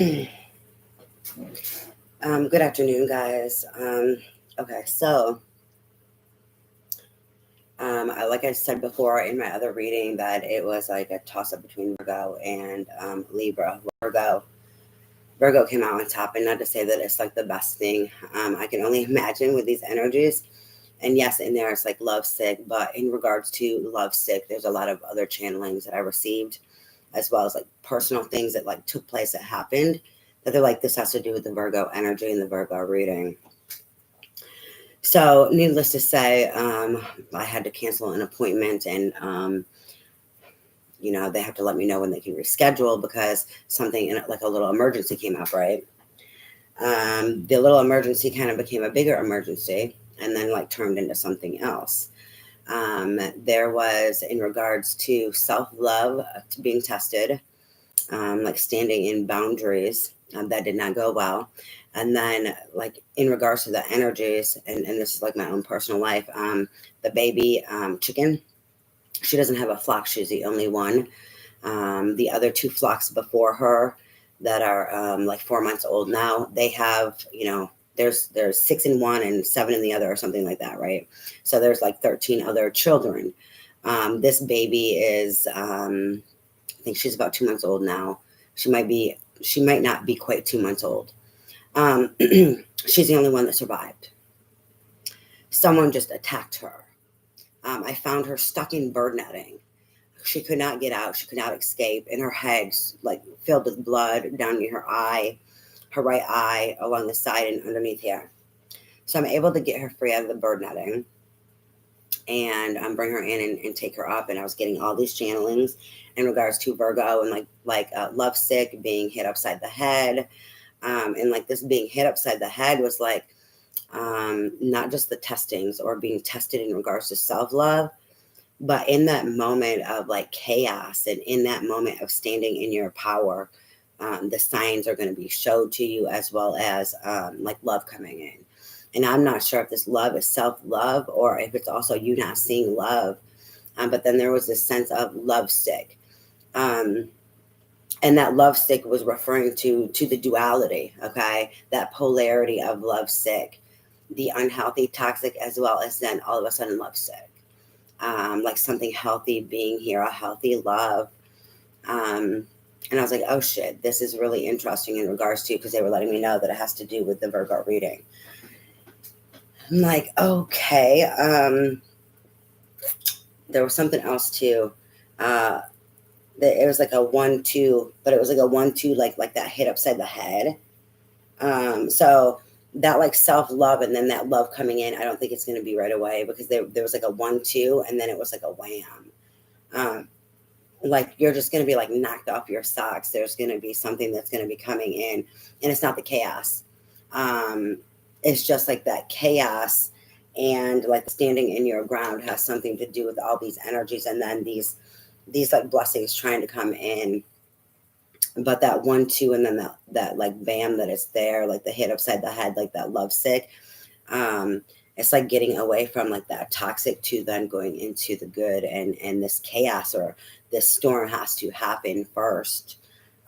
Good afternoon, guys. Okay, so like I said before in my other reading, that it was like a toss up between Virgo and Libra. Virgo came out on top, and not to say that it's like the best thing. I can only imagine with these energies. And yes, in there it's like love sick, but in regards to love sick, there's a lot of other channelings that I received, as well as like personal things that like took place that happened, that they're like, this has to do with the Virgo energy and the Virgo reading. So, needless to say, I had to cancel an appointment, and they have to let me know when they can reschedule because something like a little emergency came up, right? The little emergency kind of became a bigger emergency, and then like turned into something else. There was, in regards to self love, being tested, like standing in boundaries, that did not go well. And then, like, in regards to the energies, and this is like my own personal life, the baby chicken, she doesn't have a flock. She's the only one. The other two flocks before her that are like 4 months old now, they have, there's 6 in one and 7 in the other, or something like that, right? So there's like 13 other children. This baby is, I think she's about 2 months old now. She might not be quite 2 months old. She's the only one that survived. Someone just attacked her. I found her stuck in bird netting. She could not get out. She could not escape. And her head's like filled with blood down near her eye, her right eye, along the side and underneath here. So I'm able to get her free out of the bird netting and bring her in and take her up. And I was getting all these channelings in regards to Virgo and like love sick, being hit upside the head. And like this being hit upside the head was like, not just the testings or being tested in regards to self-love, but in that moment of like chaos and in that moment of standing in your power, the signs are going to be showed to you, as well as like love coming in. And I'm not sure if this love is self-love or if it's also you not seeing love. But then there was this sense of love sick. And that love sick was referring to the duality, okay? That polarity of love sick, the unhealthy, toxic, as well as then all of a sudden love sick. Like something healthy being here, a healthy love. And I was like, oh shit, this is really interesting in regards to, because they were letting me know that it has to do with the Virgo reading. I'm like, okay. There was something else too. It was like a 1-2, but it was like a 1-2, like that hit upside the head. So that like self-love and then that love coming in, I don't think it's going to be right away, because there was like a 1-2 and then it was like a wham. Like you're just going to be like knocked off your socks. There's going to be something that's going to be coming in, and it's not the chaos. It's just like that chaos, and like standing in your ground has something to do with all these energies, and then these like blessings trying to come in. But that 1-2 and then that like bam, that it's there, like the hit upside the head, like that love sick. It's like getting away from like that toxic to then going into the good, and this chaos or this storm has to happen first.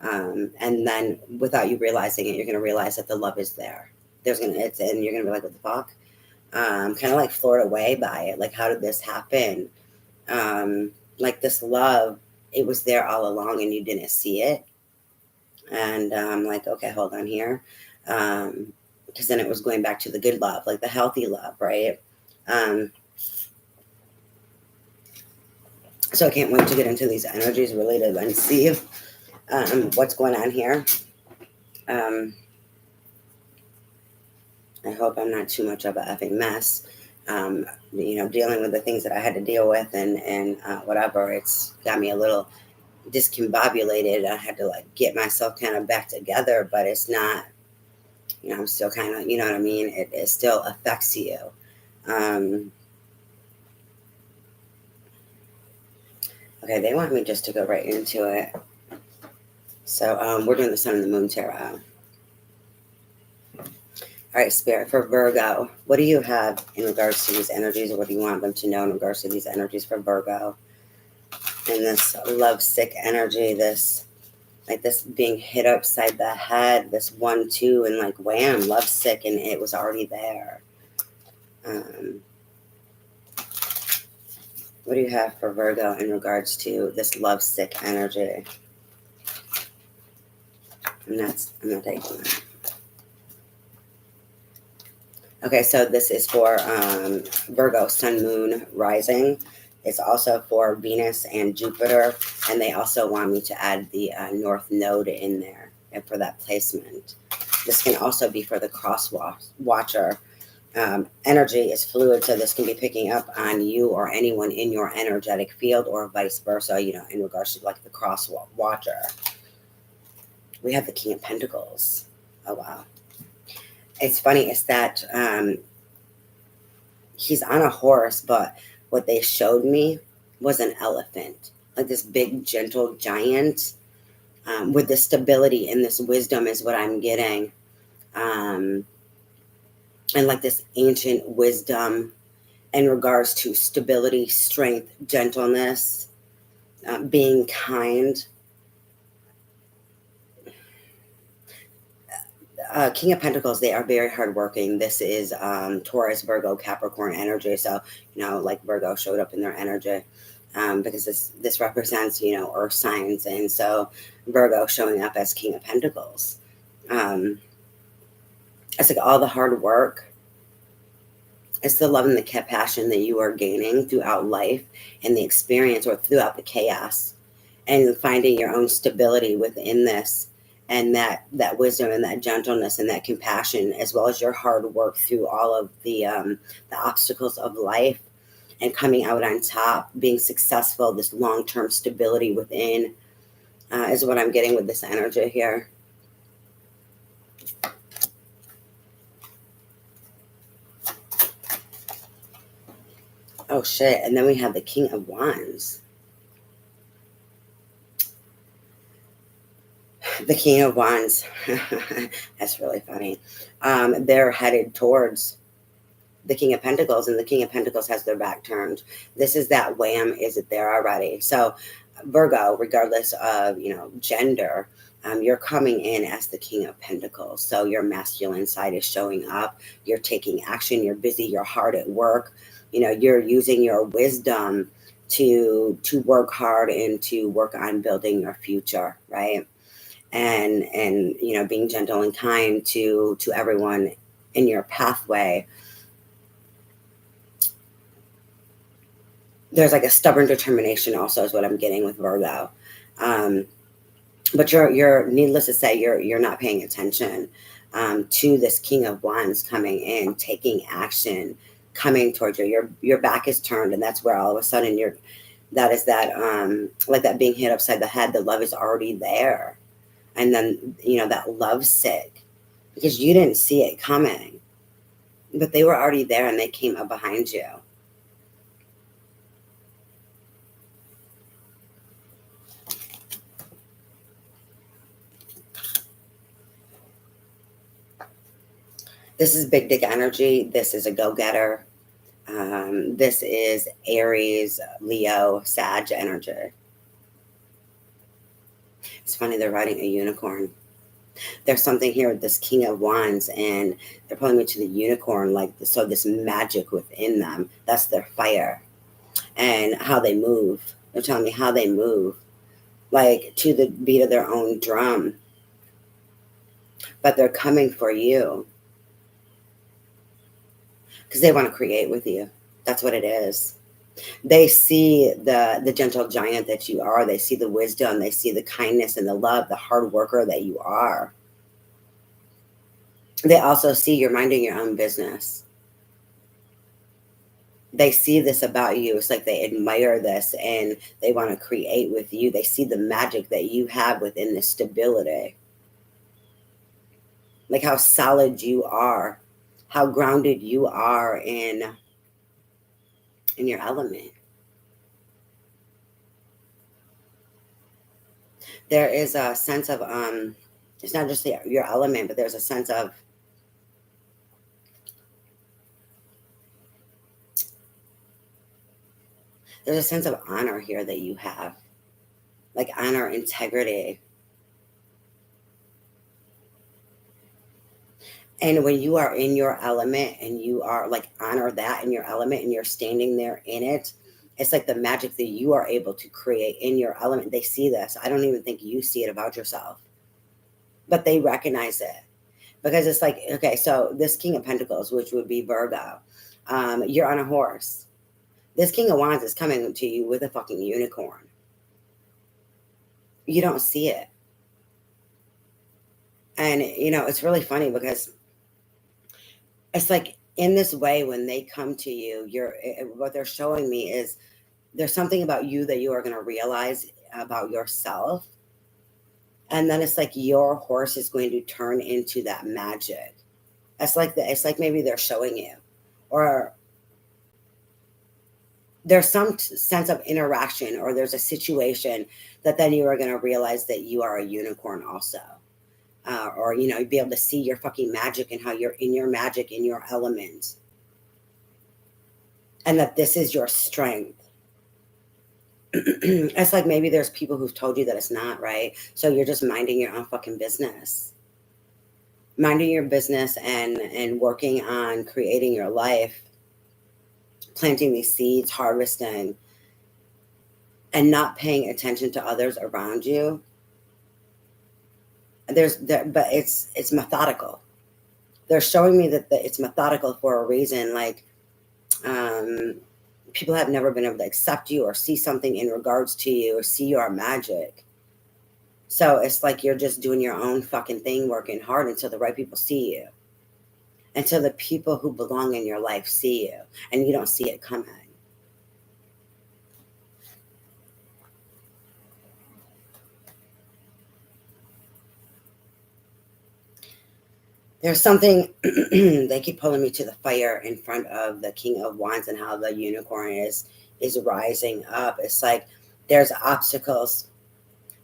And then without you realizing it, you're going to realize that the love is there. And you're going to be like, what the fuck? Kind of like floored away by it. Like, how did this happen? Like this love, it was there all along and you didn't see it. And I'm like, okay, hold on here. Because then it was going back to the good love, like the healthy love, right? So I can't wait to get into these energies related and see what's going on here. I hope I'm not too much of a effing mess. Dealing with the things that I had to deal with and whatever, it's got me a little discombobulated. I had to like get myself kind of back together, but it's not, I'm still kind of, you know what I mean? It still affects you. Okay, they want me just to go right into it. So we're doing the Sun and the Moon Tarot. All right, Spirit, for Virgo, what do you have in regards to these energies, or what do you want them to know in regards to these energies for Virgo? And this love sick energy, this like this being hit upside the head, this 1-2, and like wham, lovesick, and it was already there. What do you have for Virgo in regards to this lovesick energy? I'm not taking that. Okay, so this is for Virgo, Sun, Moon, Rising. It's also for Venus and Jupiter, and they also want me to add the North Node in there and for that placement. This can also be for the cross watcher. Energy is fluid, so this can be picking up on you or anyone in your energetic field, or vice versa, in regards to like the cross watcher. We have the King of Pentacles. Oh, wow. It's funny, is that he's on a horse, but what they showed me was an elephant, like this big, gentle giant with the stability and this wisdom is what I'm getting. And like this ancient wisdom in regards to stability, strength, gentleness, being kind. King of Pentacles, they are very hardworking. This is Taurus, Virgo, Capricorn energy. So, like Virgo showed up in their energy because this represents, earth signs. And so Virgo showing up as King of Pentacles. It's like all the hard work. It's the love and the compassion that you are gaining throughout life and the experience or throughout the chaos, and finding your own stability within this, and that wisdom and that gentleness and that compassion, as well as your hard work through all of the obstacles of life and coming out on top, being successful, this long-term stability within is what I'm getting with this energy here. Oh, shit. And then we have the King of Wands. The King of Wands. That's really funny. They're headed towards the King of Pentacles, and the King of Pentacles has their back turned. This is that wham, is it there already? So Virgo, regardless of, gender, you're coming in as the King of Pentacles. So your masculine side is showing up. You're taking action. You're busy. You're hard at work. You're using your wisdom to work hard and to work on building your future, right? And being gentle and kind to everyone in your pathway. There's like a stubborn determination also is what I'm getting with Virgo. But you're needless to say, you're not paying attention to this King of Wands coming in, taking action, coming towards you. Your back is turned, and that's where all of a sudden like that being hit upside the head, the love is already there. And then, that love sick, because you didn't see it coming, but they were already there and they came up behind you. This is big dick energy. This is a go-getter. This is Aries, Leo, Sag energy. It's funny, they're riding a unicorn. There's something here with this King of Wands, and they're pulling me to the unicorn, so this magic within them. That's their fire. And how they move. They're telling me how they move, like to the beat of their own drum. But they're coming for you because they want to create with you. That's what it is. They see the gentle giant that you are. They see the wisdom. They see the kindness and the love, the hard worker that you are. They also see you're minding your own business. They see this about you. It's like they admire this and they want to create with you. They see the magic that you have within this stability. Like how solid you are, how grounded you are in your element. There is a sense of it's not just your element, but there's a sense of honor here that you have, like honor, integrity. And when you are in your element and you are like honor that in your element and you're standing there in it, it's like the magic that you are able to create in your element. They see this. I don't even think you see it about yourself, but they recognize it because it's like, okay, so this King of Pentacles, which would be Virgo, you're on a horse. This King of Wands is coming to you with a fucking unicorn. You don't see it. And, you know, it's really funny because it's like in this way, when they come to you, what they're showing me is there's something about you that you are going to realize about yourself. And then it's like your horse is going to turn into that magic. It's like maybe they're showing you, or there's some sense of interaction, or there's a situation that then you are going to realize that you are a unicorn also. Or, you know, you'd be able to see your fucking magic and how you're in your magic, in your element. And that this is your strength. It's like maybe there's people who've told you that it's not, right? So you're just minding your own fucking business. Minding your business and working on creating your life. Planting these seeds, harvesting. And not paying attention to others around you. But it's methodical. They're showing me that it's methodical for a reason. Like, people have never been able to accept you or see something in regards to you or see your magic. So it's like you're just doing your own fucking thing, working hard until the right people see you. Until the people who belong in your life see you and you don't see it coming. There's something, they keep pulling me to the fire in front of the King of Wands and how the unicorn is rising up. It's like there's obstacles.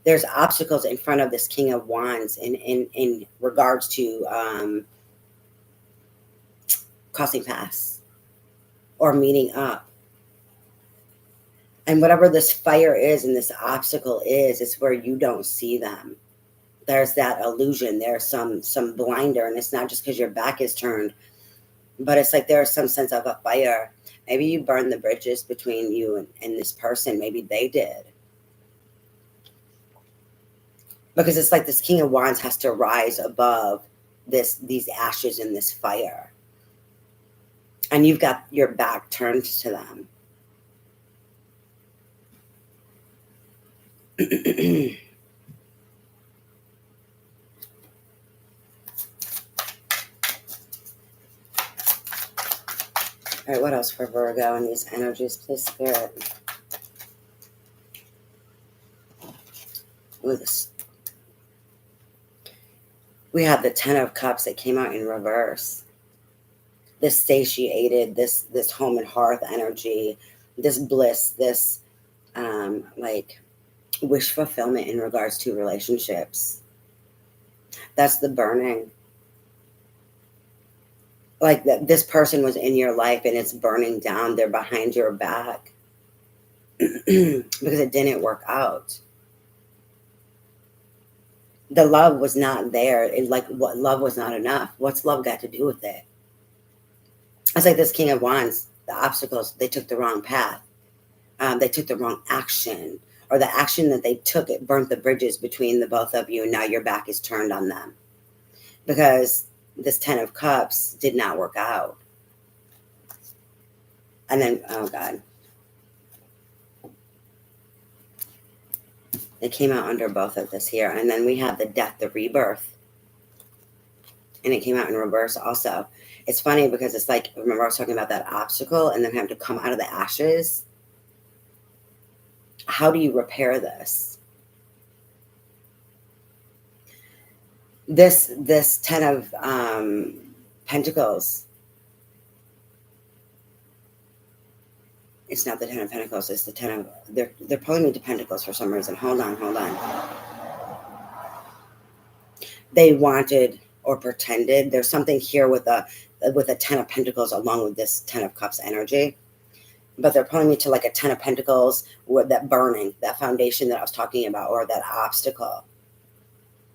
There's obstacles in front of this King of Wands in regards to crossing paths or meeting up. And whatever this fire is and this obstacle is, it's where you don't see them. There's that illusion. There's some blinder, and it's not just because your back is turned, but it's like there's some sense of a fire. Maybe you burned the bridges between you and this person. Maybe they did. Because it's like this King of Wands has to rise above these ashes and this fire. And you've got your back turned to them. All right, what else for Virgo and these energies, please, Spirit? Ooh, we have the Ten of Cups that came out in reverse. This satiated, this home and hearth energy, this bliss, this like wish fulfillment in regards to relationships. That's the burning. Like that this person was in your life and it's burning down. They're behind your back because it didn't work out. The love was not there. What love was not enough. What's love got to do with it? It's like this King of Wands, the obstacles, they took the wrong path. They took the wrong action, or the action that they took, it burnt the bridges between the both of you. And now your back is turned on them because this Ten of Cups did not work out. And then, oh God, it came out under both of this here. And then we have the Death, the Rebirth. And it came out in reverse also. It's funny because it's like, remember I was talking about that obstacle and then having to come out of the ashes. How do you repair this? This Ten of Pentacles. It's not the Ten of Pentacles. It's the Ten of... They're pulling me to Pentacles for some reason. Hold on. They wanted or pretended. There's something here with a Ten of Pentacles along with this Ten of Cups energy. But they're pulling me to like a Ten of Pentacles with that burning, that foundation that I was talking about, or that obstacle.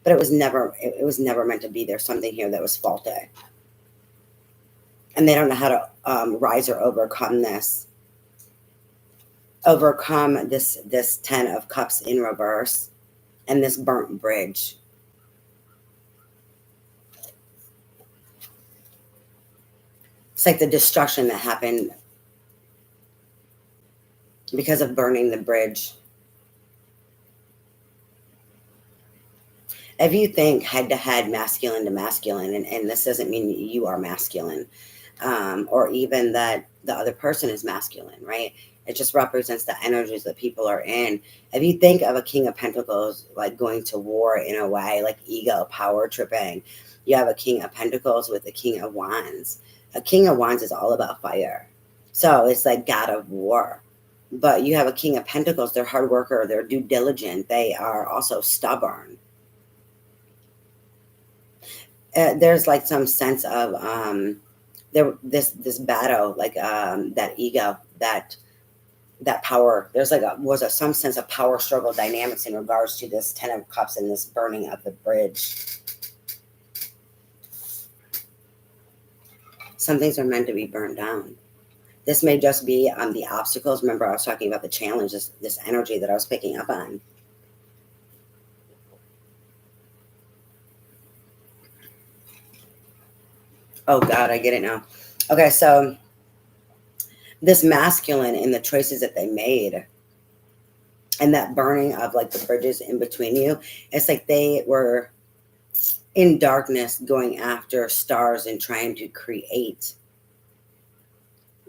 But it was never meant to be. There's something here that was faulty. and they don't know how to rise or overcome this 10 of cups in reverse and this burnt bridge. It's like the destruction that happened because of burning the bridge. If you think head to head, masculine to masculine, and this doesn't mean you are masculine, or even that the other person is masculine, right? It just represents the energies that people are in. If you think of a King of Pentacles like going to war in a way, like ego, power tripping, you have a King of Pentacles with a King of Wands. A King of Wands is all about fire. So it's like God of war. But you have a King of Pentacles, they're hard worker, they're due diligent, they are also stubborn. There's like some sense of this battle, like that ego, that power. There's like some sense of power struggle dynamics in regards to this 10 of cups and this burning of the bridge. Some things are meant to be burnt down. This may just be the obstacles. Remember, I was talking about the challenge, this energy that I was picking up on. Oh God, I get it now. Okay, so this masculine and the choices that they made and that burning of like the bridges in between you, it's like they were in darkness going after stars and trying to create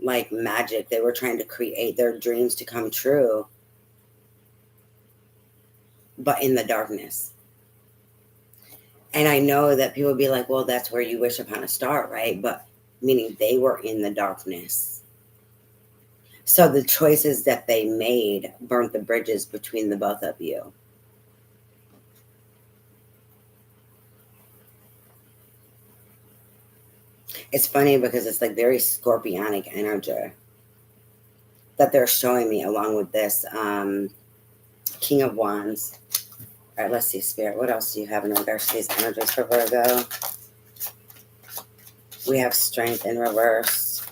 like magic. They were trying to create their dreams to come true, but in the darkness. And I know that people be like, well, that's where you wish upon a star, right? But meaning they were in the darkness. So the choices that they made burnt the bridges between the both of you. It's funny because it's like very scorpionic energy that they're showing me along with this King of Wands. All right, let's see, Spirit. What else do you have in regards to these energies for Virgo? We have Strength in reverse.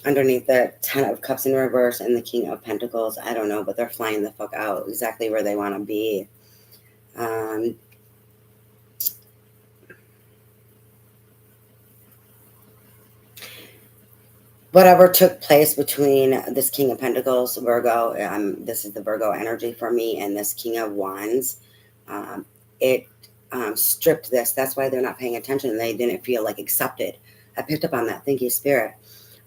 Underneath the 10 of Cups in reverse and the King of Pentacles, I don't know, but they're flying the fuck out exactly where they want to be. Whatever took place between this King of Pentacles, Virgo, this is the Virgo energy for me, and this King of Wands, it stripped this. That's why they're not paying attention. They didn't feel like accepted. I picked up on that. Thank you, Spirit.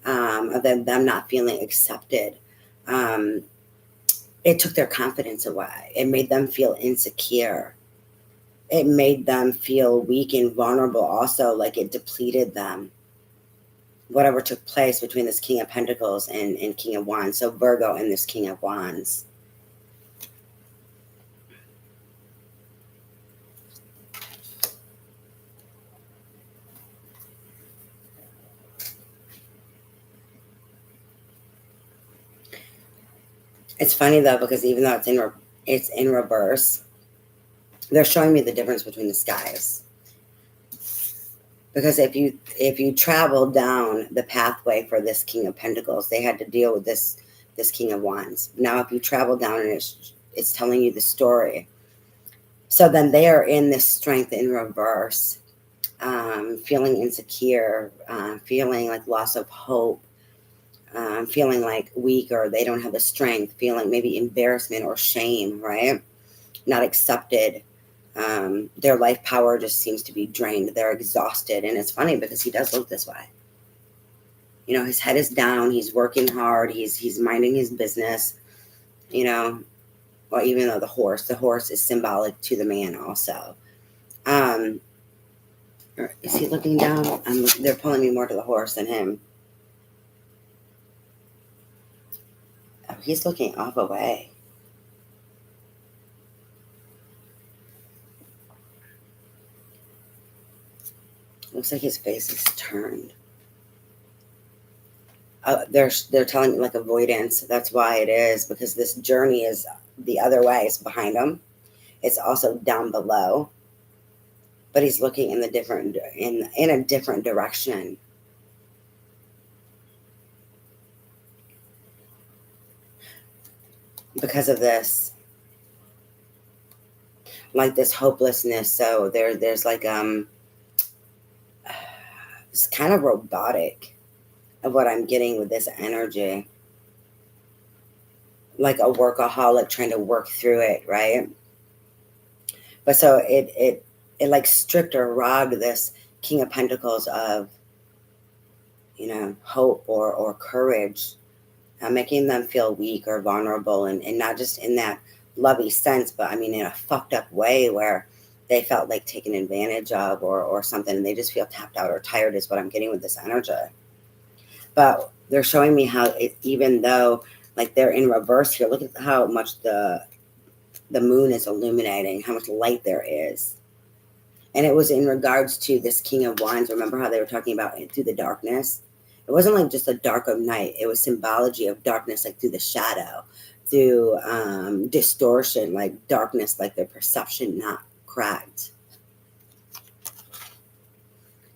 Of them not feeling accepted. It took their confidence away. It made them feel insecure. It made them feel weak and vulnerable also, like it depleted them. Whatever took place between this King of Pentacles and King of Wands. So Virgo and this King of Wands. It's funny though, because even though it's in reverse, they're showing me the difference between the skies. Because if you travel down the pathway for this King of Pentacles, they had to deal with this King of Wands. Now, if you travel down and it's telling you the story. So then they are in this strength in reverse, feeling insecure, feeling like loss of hope, feeling like weak or they don't have the strength, feeling maybe embarrassment or shame, right? Not accepted. Their life power just seems to be drained. They're exhausted. And it's funny because he does look this way. You know, his head is down. He's working hard. He's minding his business, you know, well, even though the horse is symbolic to the man also. Is he looking down? They're pulling me more to the horse than him. Oh, he's looking off away. Looks like his face is turned. They're telling me like avoidance. That's why it is, because this journey is the other way. It's behind them. It's also down below. but he's looking in the different in a different direction. Because of this, like this hopelessness. So there's like it's kind of robotic of what I'm getting with this energy. Like a workaholic trying to work through it, right? But so it like stripped or robbed this King of Pentacles of, hope or courage, making them feel weak or vulnerable, and not just in that lovey sense, but I mean in a fucked up way where they felt like taken advantage of or something, and they just feel tapped out or tired is what I'm getting with this energy. But they're showing me how even though like they're in reverse here, look at how much the moon is illuminating, how much light there is. And it was in regards to this King of Wands. Remember how they were talking about it through the darkness? It wasn't like just a dark of night. It was symbology of darkness, like through the shadow, through distortion, like darkness, like their perception not cracked.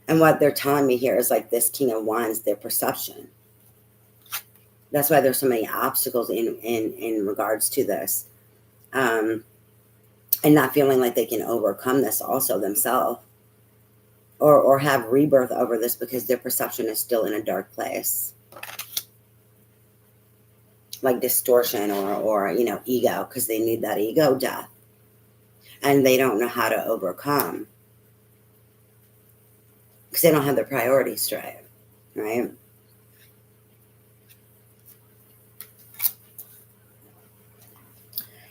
And what they're telling me here is like this King of Wands, their perception. That's why there's so many obstacles in regards to this. And not feeling like they can overcome this also themselves. Or have rebirth over this because their perception is still in a dark place. Like distortion or ego, because they need that ego death. And they don't know how to overcome. Because they don't have their priorities straight, right?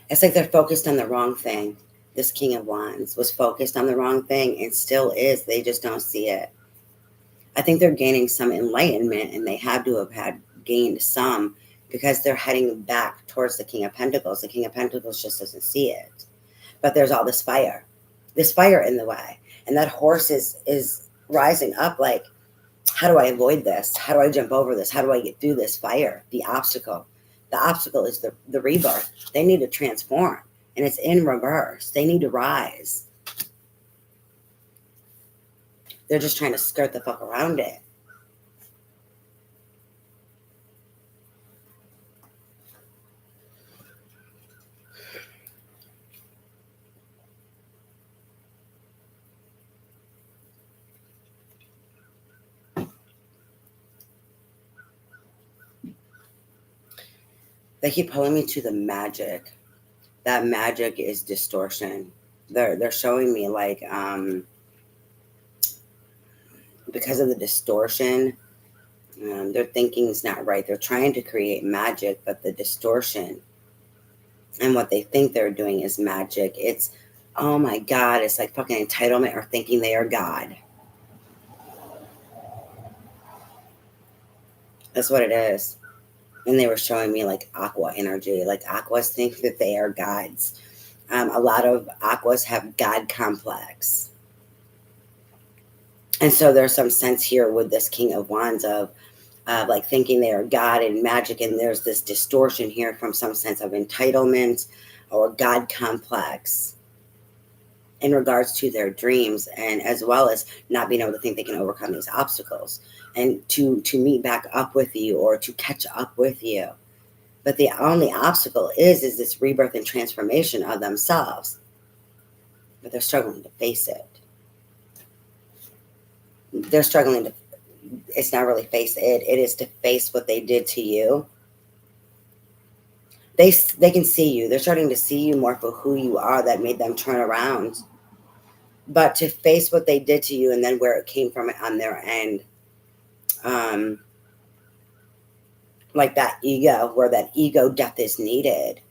It's like they're focused on the wrong thing. This King of Wands was focused on the wrong thing and still is. They just don't see it. I think they're gaining some enlightenment, and they have to have gained some because they're heading back towards the King of Pentacles. The King of Pentacles just doesn't see it. But there's all this fire in the way. And that horse is rising up like, how do I avoid this? How do I jump over this? How do I get through this fire? The obstacle. The obstacle is the rebirth. They need to transform. And it's in reverse. They need to rise. They're just trying to skirt the fuck around it. They keep pulling me to the magic. That magic is distortion. They're showing me like because of the distortion, their thinking is not right. They're trying to create magic, but the distortion and what they think they're doing is magic. It's, oh my God, it's like fucking entitlement or thinking they are God. That's what it is. And they were showing me like aqua energy. Like aquas think that they are gods. A lot of aquas have God complex. And so there's some sense here with this King of Wands of like thinking they are God and magic. And there's this distortion here from some sense of entitlement or God complex in regards to their dreams, and as well as not being able to think they can overcome these obstacles and to meet back up with you or to catch up with you. But the only obstacle is this rebirth and transformation of themselves. But they're struggling to face it. They're struggling to, it's not really face it, it is to face what they did to you. They can see you. They're starting to see you more for who you are that made them turn around. But to face what they did to you and then where it came from on their end, like that ego, where that ego death is needed.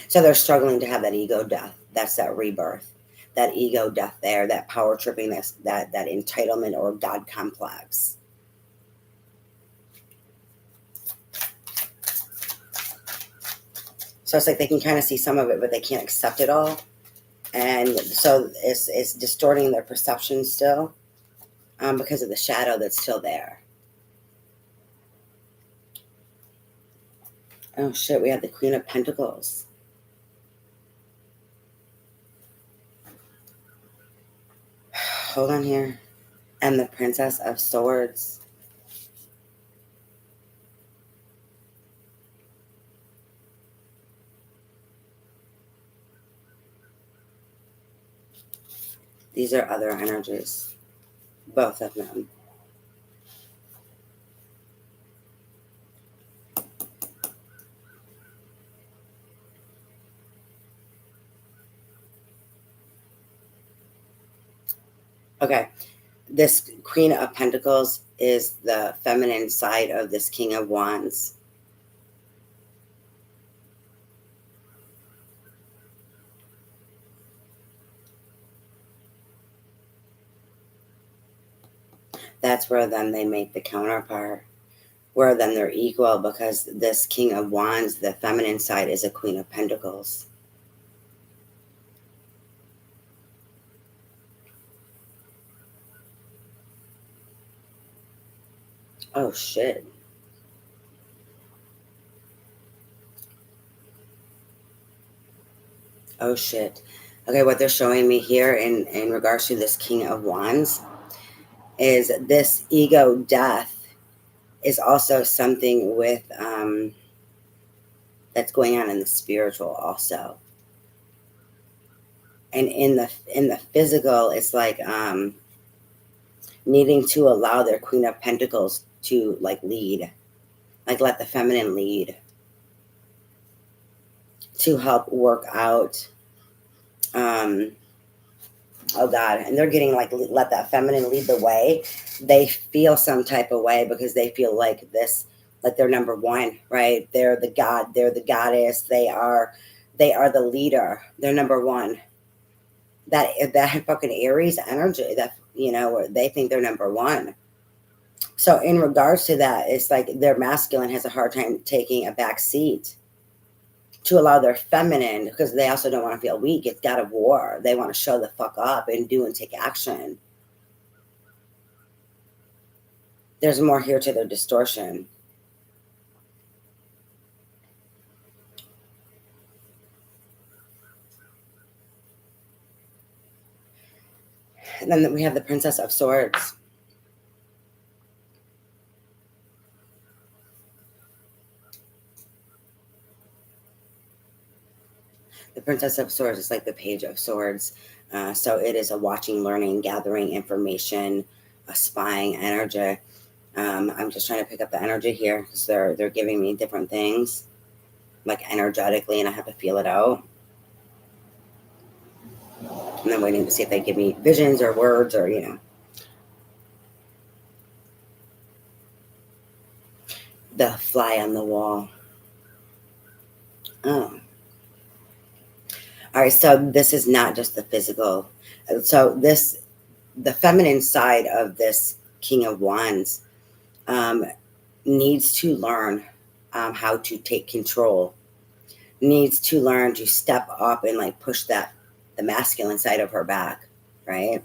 So they're struggling to have that ego death. That's that rebirth, that ego death there, that power tripping, that entitlement or God complex. So it's like they can kind of see some of it, but they can't accept it all. And so it's distorting their perception still because of the shadow that's still there. Oh shit, we have the Queen of Pentacles. hold on here. And the Princess of Swords. These are other energies, both of them. Okay, this Queen of Pentacles is the feminine side of this King of Wands. That's where then they make the counterpart, where then they're equal, because this King of Wands, the feminine side, is a Queen of Pentacles. Oh, shit. Oh, shit. Okay, what they're showing me here in regards to this King of Wands is this ego death is also something with that's going on in the spiritual also. And in the physical, it's like needing to allow their Queen of Pentacles to like lead, like let the feminine lead, to help work out oh God, and they're getting like, let that feminine lead the way. They feel some type of way because they feel like this, like they're number one, right? They're the god, they're the goddess, they are the leader, they're number one. That fucking Aries energy, that, you know, they think they're number one. So in regards to that, it's like their masculine has a hard time taking a back seat to allow their feminine, because they also don't want to feel weak. It's God of War. They want to show the fuck up and do and take action. There's more here to their distortion. And then we have the Princess of Swords. The Princess of Swords is like the Page of Swords. So it is a watching, learning, gathering information, a spying energy. I'm just trying to pick up the energy here because they're giving me different things, like energetically, and I have to feel it out. And then waiting to see if they give me visions or words or, you know. The fly on the wall. Oh. All right, so this is not just the physical. So the feminine side of this King of Wands needs to learn how to take control, needs to learn to step up and like push the masculine side of her back, right?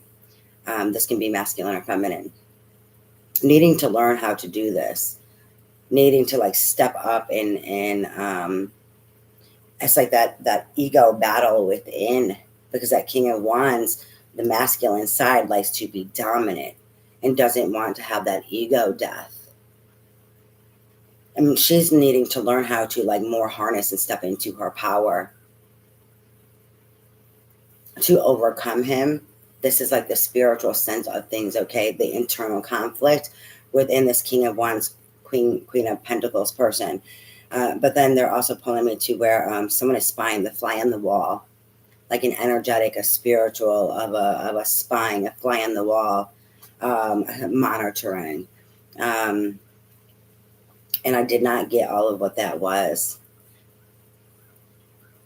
This can be masculine or feminine. Needing to learn how to do this, needing to like step up and it's like that ego battle within, because that King of Wands, the masculine side, likes to be dominant and doesn't want to have that ego death. I mean, she's needing to learn how to like more harness and step into her power to overcome him. This is like the spiritual sense of things, okay? The internal conflict within this King of Wands, Queen of Pentacles person. But then they're also pulling me to where someone is spying, the fly on the wall, like an energetic, a spiritual of a spying, a fly on the wall, monitoring. And I did not get all of what that was.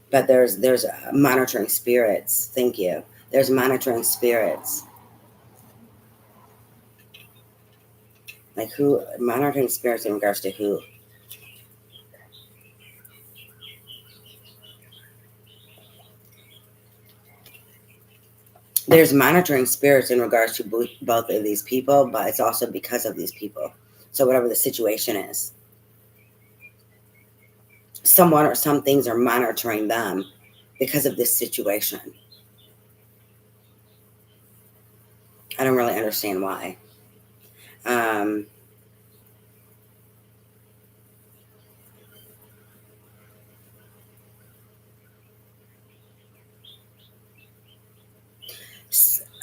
But there's monitoring spirits. Thank you. There's monitoring spirits. Like who, monitoring spirits in regards to who? There's monitoring spirits in regards to both of these people, but it's also because of these people. So whatever the situation is, someone or some things are monitoring them because of this situation. I don't really understand why. Um,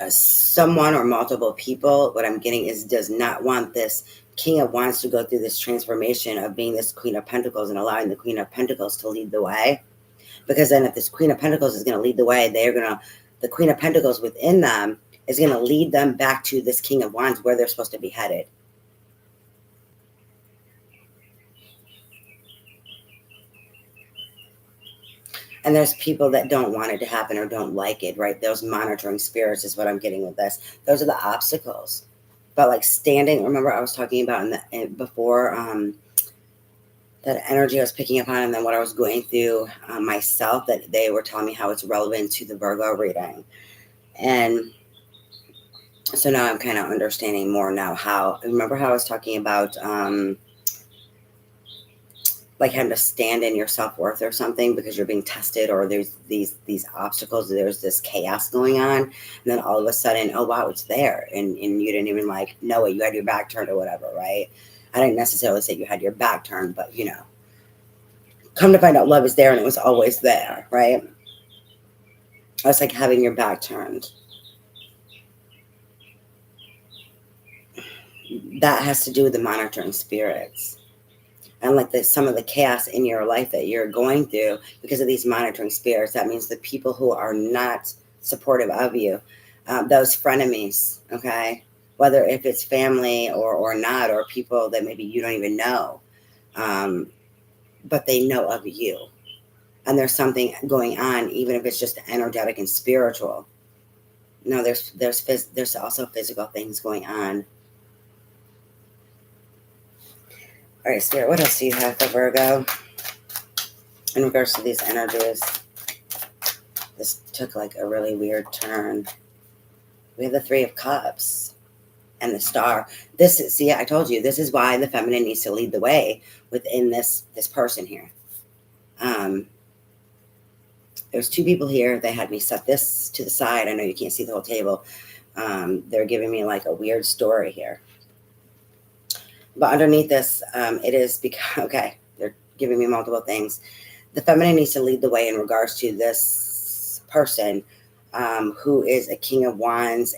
Someone or multiple people, what I'm getting is does not want this King of Wands to go through this transformation of being this Queen of Pentacles and allowing the Queen of Pentacles to lead the way. Because then if this Queen of Pentacles is going to lead the way, the Queen of Pentacles within them is going to lead them back to this King of Wands where they're supposed to be headed. And there's people that don't want it to happen or don't like it, right? Those monitoring spirits is what I'm getting with this. Those are the obstacles. But like standing, remember I was talking about before, that energy I was picking up on, and then what I was going through myself, that they were telling me how it's relevant to the Virgo reading. And so now I'm kind of understanding more now remember how I was talking about like having to stand in your self-worth or something because you're being tested, or there's these obstacles, there's this chaos going on, and then all of a sudden, oh wow, it's there, and you didn't even like know it, you had your back turned or whatever, right? I didn't necessarily say you had your back turned, but come to find out love is there and it was always there, right? It's like having your back turned. That has to do with the monitoring spirits. And like some of the chaos in your life that you're going through because of these monitoring spirits, that means the people who are not supportive of you, those frenemies, okay, whether if it's family or not, or people that maybe you don't even know, but they know of you, and there's something going on, even if it's just energetic and spiritual. No, there's also physical things going on. All right, Spirit, what else do you have for Virgo in regards to these energies? This took like a really weird turn. We have the Three of Cups and the Star. See, I told you, this is why the feminine needs to lead the way within this person here. There's two people here. They had me set this to the side. I know you can't see the whole table. They're giving me like a weird story here. But underneath this, it is because, okay, they're giving me multiple things. The feminine needs to lead the way in regards to this person who is a King of Wands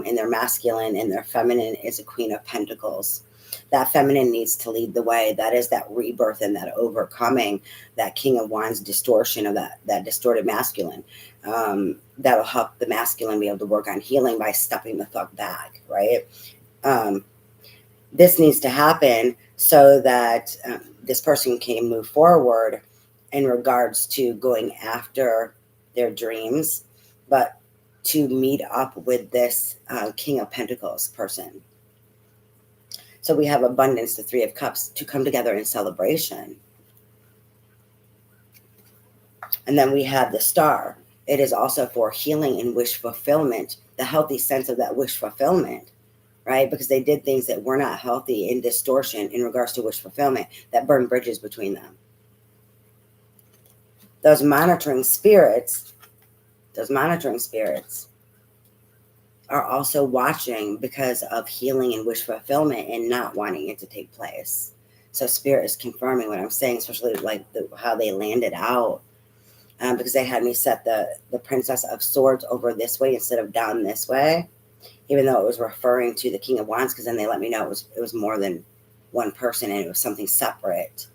in their masculine, and their feminine is a Queen of Pentacles. That feminine needs to lead the way. That is that rebirth and that overcoming that King of Wands distortion of that distorted masculine. That'll help the masculine be able to work on healing by stepping the fuck back, right? This needs to happen so that this person can move forward in regards to going after their dreams, but to meet up with this King of Pentacles person. So we have abundance, the Three of Cups, to come together in celebration. And then we have the Star. It is also for healing and wish fulfillment, the healthy sense of that wish fulfillment, right? Because they did things that were not healthy in distortion in regards to wish fulfillment that burned bridges between them. Those monitoring spirits are also watching because of healing and wish fulfillment and not wanting it to take place. So Spirit is confirming what I'm saying, especially like how they landed out. Because they had me set the Princess of Swords over this way instead of down this way, even though it was referring to the King of Wands, because then they let me know it was more than one person and it was something separate.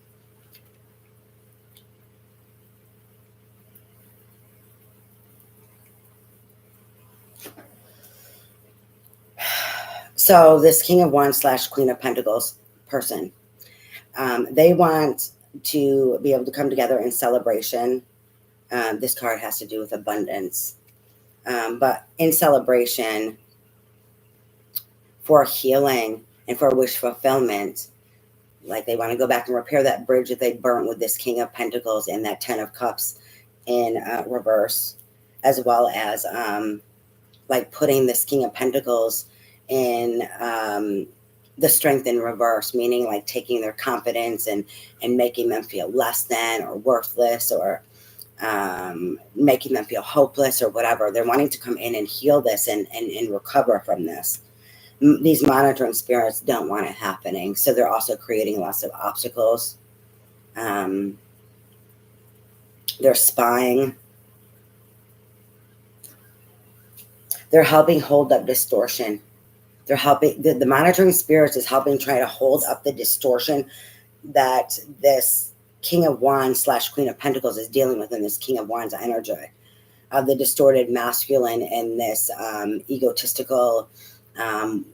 So this King of Wands / Queen of Pentacles person, they want to be able to come together in celebration. This card has to do with abundance, but in celebration for healing and for wish fulfillment. Like they want to go back and repair that bridge that they burnt with this King of Pentacles and that Ten of Cups in reverse, as well as like putting this King of Pentacles in the Strength in reverse, meaning like taking their confidence and making them feel less than or worthless, or making them feel hopeless or whatever. They're wanting to come in and heal this and recover from this. These monitoring spirits don't want it happening. So they're also creating lots of obstacles. They're spying. They're helping hold up distortion. They're helping, the monitoring spirits is helping try to hold up the distortion that this King of Wands / Queen of Pentacles is dealing with in this King of Wands energy of the distorted masculine and this egotistical God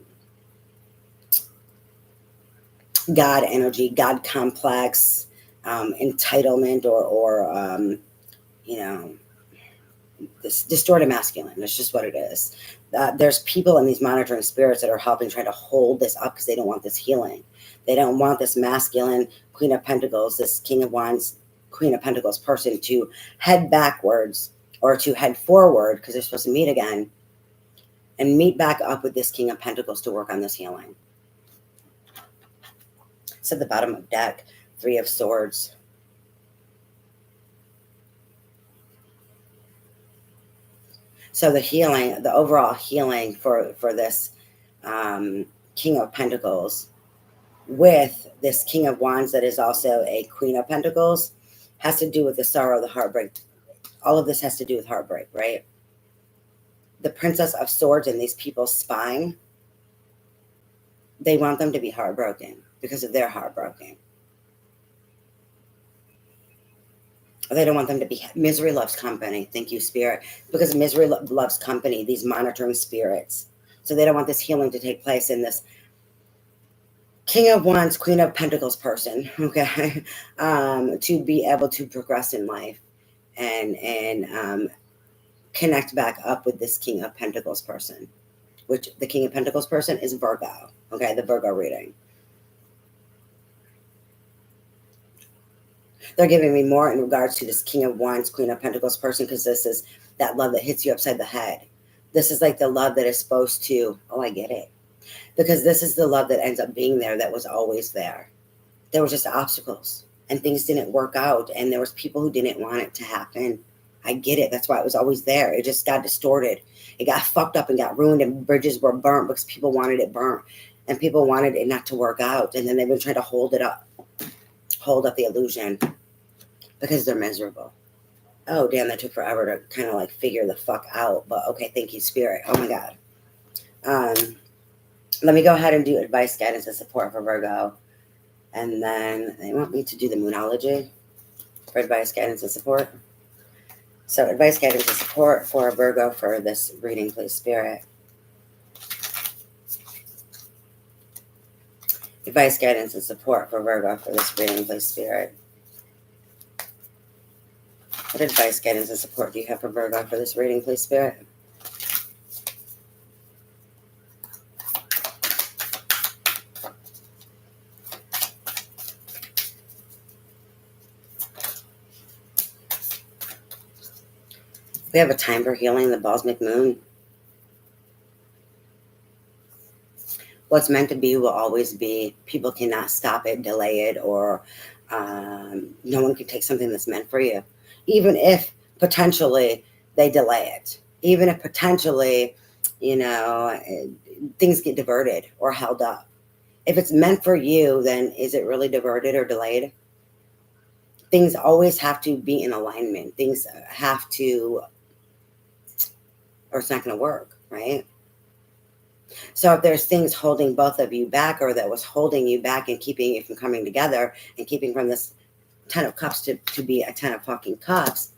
energy, God complex, entitlement, or you know, this distorted masculine. That's just what it is. There's people in these monitoring spirits that are helping try to hold this up because they don't want this healing. They don't want this masculine Queen of Pentacles, this King of Wands, Queen of Pentacles person to head backwards or to head forward because they're supposed to meet again and meet back up with this King of Pentacles to work on this healing. So at the bottom of deck, 3 of Swords. So the healing, the overall healing for this King of Pentacles with this King of Wands that is also a Queen of Pentacles has to do with the sorrow, the heartbreak. All of this has to do with heartbreak, right? The Princess of Swords and these people spying, they want them to be heartbroken because of their heartbroken. They don't want them to be. Misery loves company. Thank you, Spirit. Because misery loves company, these monitoring spirits. So they don't want this healing to take place in this King of Wands, Queen of Pentacles person, okay? To be able to progress in life and connect back up with this King of Pentacles person, which the King of Pentacles person is Virgo, okay? The Virgo reading. They're giving me more in regards to this King of Wands, Queen of Pentacles person, because this is that love that hits you upside the head. This is like the love that is supposed to, oh, I get it. Because this is the love that ends up being there that was always there. There were just obstacles and things didn't work out and there was people who didn't want it to happen. I get it. That's why it was always there. It just got distorted. It got fucked up and got ruined and bridges were burnt because people wanted it burnt and people wanted it not to work out. And then they've been trying to hold it up, hold up the illusion because they're miserable. Oh, damn, that took forever to kind of like figure the fuck out. But okay, thank you, Spirit. Oh my God. Let me go ahead and do advice, guidance, and support for Virgo. And then they want me to do the Moonology for advice, guidance, and support. So advice, guidance, and support for Virgo for this reading, please, Spirit. Advice, guidance, and support for Virgo for this reading, please, Spirit. What advice, guidance, and support do you have for Virgo for this reading, please, Spirit? We have a time for healing, the Balsamic Moon. What's meant to be will always be. People cannot stop it, delay it, or no one can take something that's meant for you. Even if potentially they delay it. Even if potentially, things get diverted or held up. If it's meant for you, then is it really diverted or delayed? Things always have to be in alignment. Things have to, or it's not going to work, right? So if there's things holding both of you back or that was holding you back and keeping you from coming together and keeping from this 10 of cups to be a 10 of fucking cups,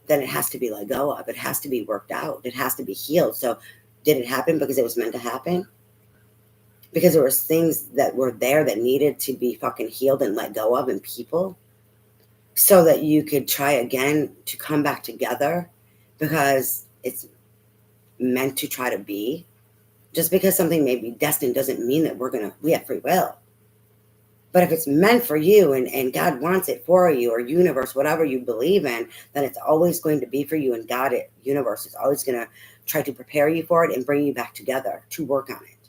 then it has to be let go of. It has to be worked out. It has to be healed. So did it happen because it was meant to happen? Because there was things that were there that needed to be fucking healed and let go of in people so that you could try again to come back together because it's meant to try to be. Just because something may be destined doesn't mean that we have free will. But if it's meant for you and God wants it for you or universe, whatever you believe in, then it's always going to be for you. And God, universe is always going to try to prepare you for it and bring you back together to work on it.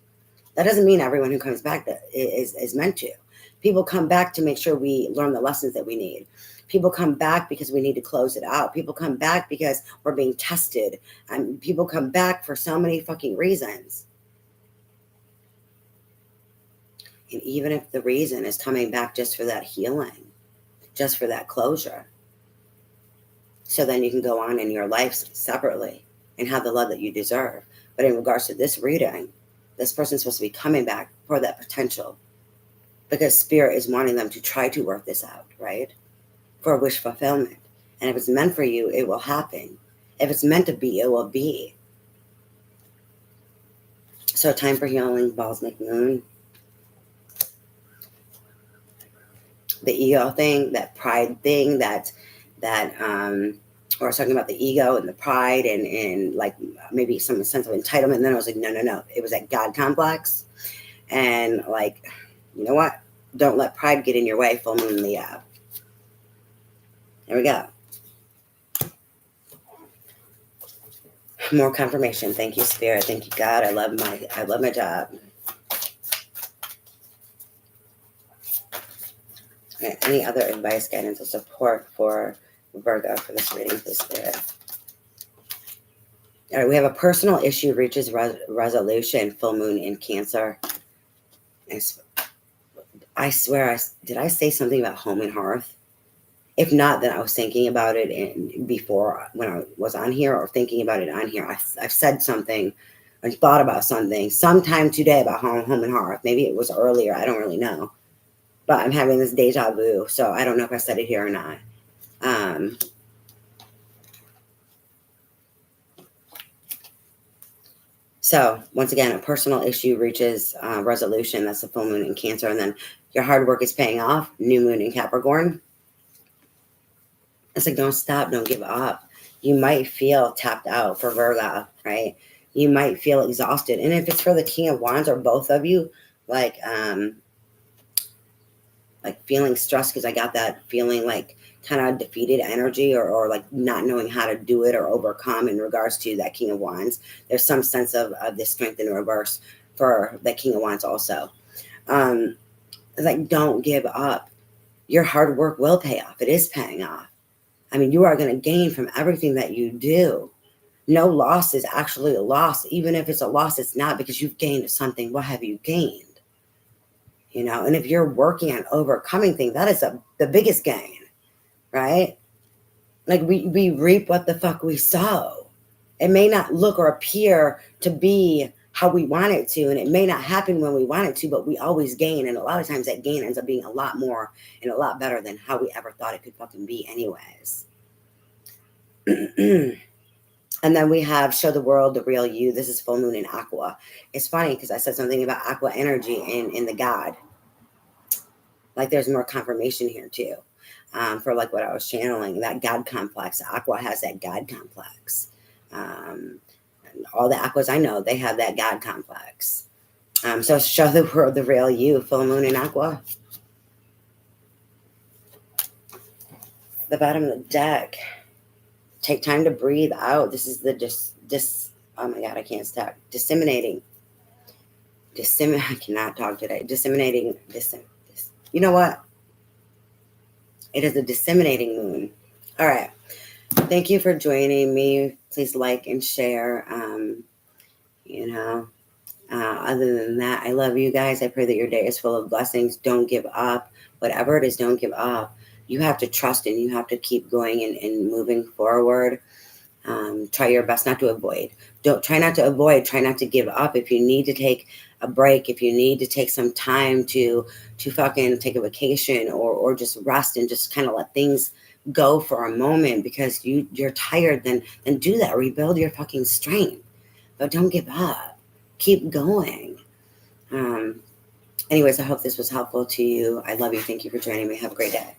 That doesn't mean everyone who comes back is meant to. People come back to make sure we learn the lessons that we need. People come back because we need to close it out. People come back because we're being tested. And people come back for so many fucking reasons. And even if the reason is coming back just for that healing, just for that closure, so then you can go on in your life separately and have the love that you deserve. But in regards to this reading, this person's supposed to be coming back for that potential, because spirit is wanting them to try to work this out, right? For wish fulfillment. And if it's meant for you, it will happen. If it's meant to be, it will be. So time for healing, Balsamic Moon. The ego thing, that pride thing, that or I was talking about the ego and the pride and like maybe some sense of entitlement. And then I was like, no. It was that God complex. And like, you know what? Don't let pride get in your way. Full moon Leo. There we go. More confirmation. Thank you, Spirit. Thank you, God. I love my job. Okay, any other advice, guidance, or support for Virgo for this reading, please, Spirit? All right, we have a personal issue reaches resolution. Full moon in Cancer. I swear, did I say something about home and hearth? If not, then I was thinking about it before when I was on here, or thinking about it on here. I've said something, I thought about something sometime today about home and hearth. Maybe it was earlier. I don't really know. But I'm having this deja vu, so I don't know if I said it here or not. So once again, a personal issue reaches resolution. That's the full moon in Cancer. And then your hard work is paying off. New moon in Capricorn. It's like, don't stop. Don't give up. You might feel tapped out for Virgo, right? You might feel exhausted. And if it's for the King of Wands or both of you, like feeling stressed, because I got that feeling like kind of defeated energy, or like not knowing how to do it or overcome in regards to that King of Wands. There's some sense of the strength in reverse for that King of Wands also. It's like, don't give up. Your hard work will pay off. It is paying off. I mean, you are going to gain from everything that you do. No loss is actually a loss. Even if it's a loss, it's not, because you've gained something. What have you gained? You know, and if you're working on overcoming things, that is the biggest gain, right? Like we reap what the fuck we sow. It may not look or appear to be how we want it to, and it may not happen when we want it to, but we always gain. And a lot of times that gain ends up being a lot more and a lot better than how we ever thought it could fucking be anyways. And then we have show the world the real you. This is full moon in Aqua. It's funny because I said something about Aqua energy in the God. Like there's more confirmation here too, for like what I was channeling, that God complex. Aqua has that God complex. All the Aquas I know, they have that God complex. So show the world the real you. Full moon in Aqua. The bottom of the deck. Take time to breathe out. This is the oh my God, I can't stop. I cannot talk today. You know what? It is a disseminating moon. All right. Thank you for joining me. Please like and share. Other than that, I love you guys. I pray that your day is full of blessings. Don't give up. Whatever it is, don't give up. You have to trust and you have to keep going and moving forward. Try your best not to avoid. Try not to give up. If you need to take a break, if you need to take some time to fucking take a vacation or just rest and just kind of let things go for a moment because you're tired, then do that. Rebuild your fucking strength. But don't give up. Keep going. Anyways, I hope this was helpful to you. I love you. Thank you for joining me. Have a great day.